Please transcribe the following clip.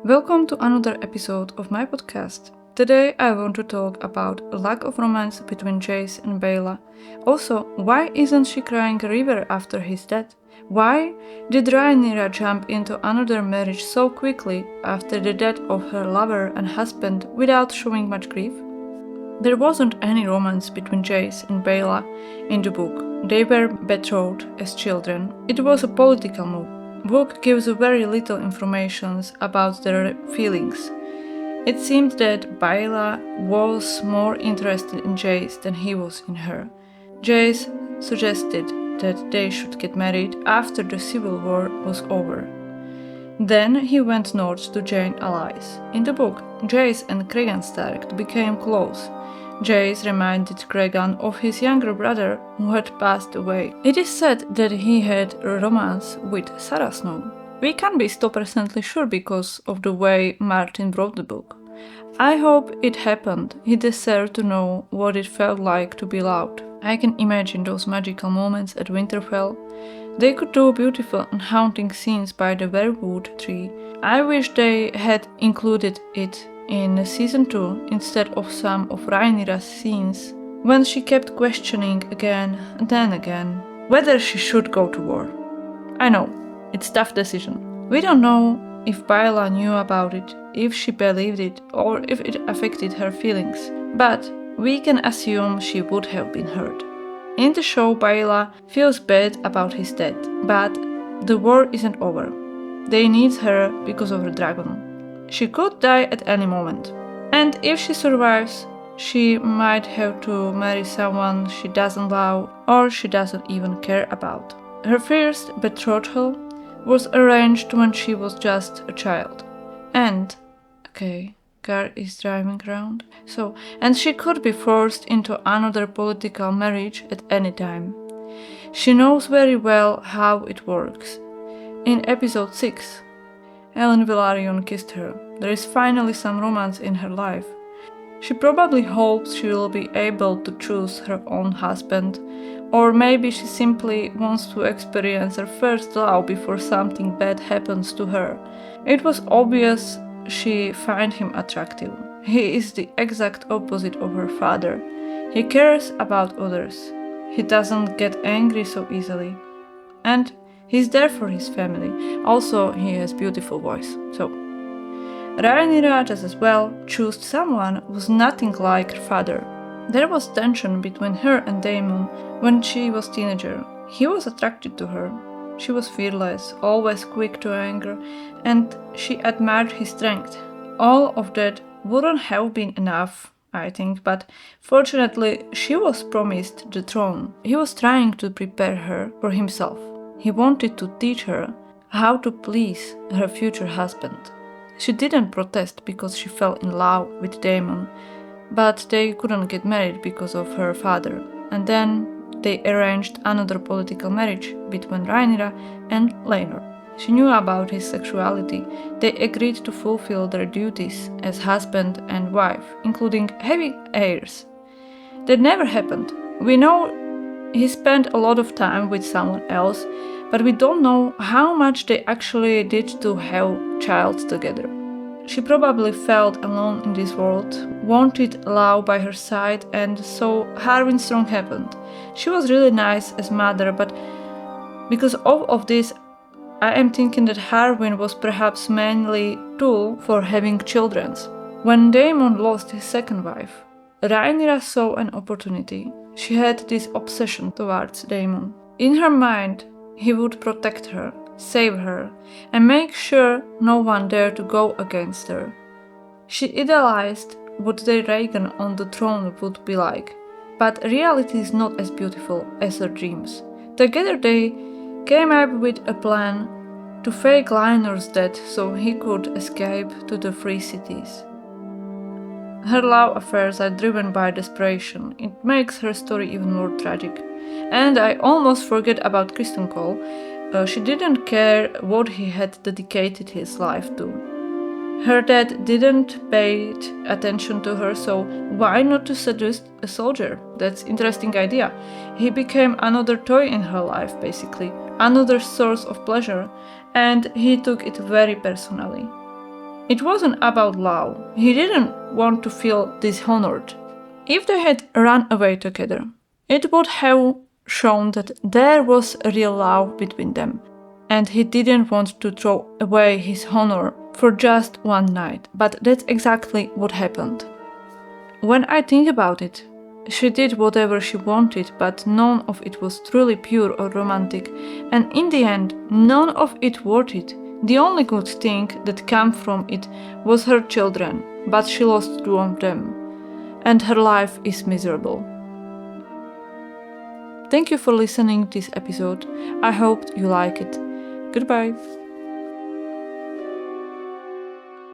Welcome to another episode of my podcast. Today I want to talk about a lack of romance between Jace and Baela. Also, why isn't she crying a river after his death? Why did Rhaenyra jump into another marriage so quickly after the death of her lover and husband without showing much grief? There wasn't any romance between Jace and Baela in the book. They were betrothed as children. It was a political move. Book gives very little information about their feelings. It seemed that Baela was more interested in Jace than he was in her. Jace suggested that they should get married after the civil war was over. Then he went north to join allies. In the book, Jace and Cregan Stark became close. Jace reminded Cregan of his younger brother who had passed away. It is said that he had a romance with Sarah Snow. We can't be 100% sure because of the way Martin wrote the book. I hope it happened. He deserved to know what it felt like to be loved. I can imagine those magical moments at Winterfell. They could do beautiful and haunting scenes by the weirwood tree. I wish they had included it in season 2 instead of some of Rhaenyra's scenes, when she kept questioning again and then again whether she should go to war. I know, it's a tough decision. We don't know if Baela knew about it, if she believed it, or if it affected her feelings, but we can assume she would have been hurt. In the show, Baela feels bad about his death, but the war isn't over. They need her because of the dragon. She could die at any moment. And if she survives, she might have to marry someone she doesn't love or she doesn't even care about. Her first betrothal was arranged when she was just a child. Car is driving around. And she could be forced into another political marriage at any time. She knows very well how it works. In episode 6, Ellen Velaryon kissed her. There is finally some romance in her life. She probably hopes she will be able to choose her own husband, or maybe she simply wants to experience her first love before something bad happens to her. It was obvious she found him attractive. He is the exact opposite of her father. He cares about others. He doesn't get angry so easily. And he's there for his family. Also, he has beautiful voice. So, Rhaenyra just as well chose someone who's nothing like her father. There was tension between her and Daemon when she was teenager. He was attracted to her. She was fearless, always quick to anger, and she admired his strength. All of that wouldn't have been enough, I think, but fortunately she was promised the throne. He was trying to prepare her for himself. He wanted to teach her how to please her future husband. She didn't protest because she fell in love with Daemon, but they couldn't get married because of her father. And then they arranged another political marriage between Rhaenyra and Laenor. She knew about his sexuality. They agreed to fulfill their duties as husband and wife, including having heirs. That never happened. We know he spent a lot of time with someone else, but we don't know how much they actually did to have child together. She probably felt alone in this world, wanted love by her side, and so Harwin Strong happened. She was really nice as mother, but because of all of this, I am thinking that Harwin was perhaps mainly tool for having children. When Daemon lost his second wife, Rhaenyra saw an opportunity. She had this obsession towards Daemon. In her mind, he would protect her, save her, and make sure no one dared to go against her. She idealized what their Rhaegar on the throne would be like, but reality is not as beautiful as her dreams. Together they came up with a plan to fake Laenor's death so he could escape to the free cities. Her love affairs are driven by desperation. It makes her story even more tragic. And I almost forget about Kristen Cole. She didn't care what he had dedicated his life to. Her dad didn't pay attention to her, so why not to seduce a soldier? That's an interesting idea. He became another toy in her life, basically, another source of pleasure, and he took it very personally. It wasn't about love. He didn't want to feel dishonored. If they had run away together, it would have shown that there was real love between them, and he didn't want to throw away his honor for just one night, but that's exactly what happened. When I think about it, she did whatever she wanted, but none of it was truly pure or romantic, and in the end, none of it worth it. The only good thing that came from it was her children, but she lost two of them, and her life is miserable. Thank you for listening to this episode. I hope you like it. Goodbye.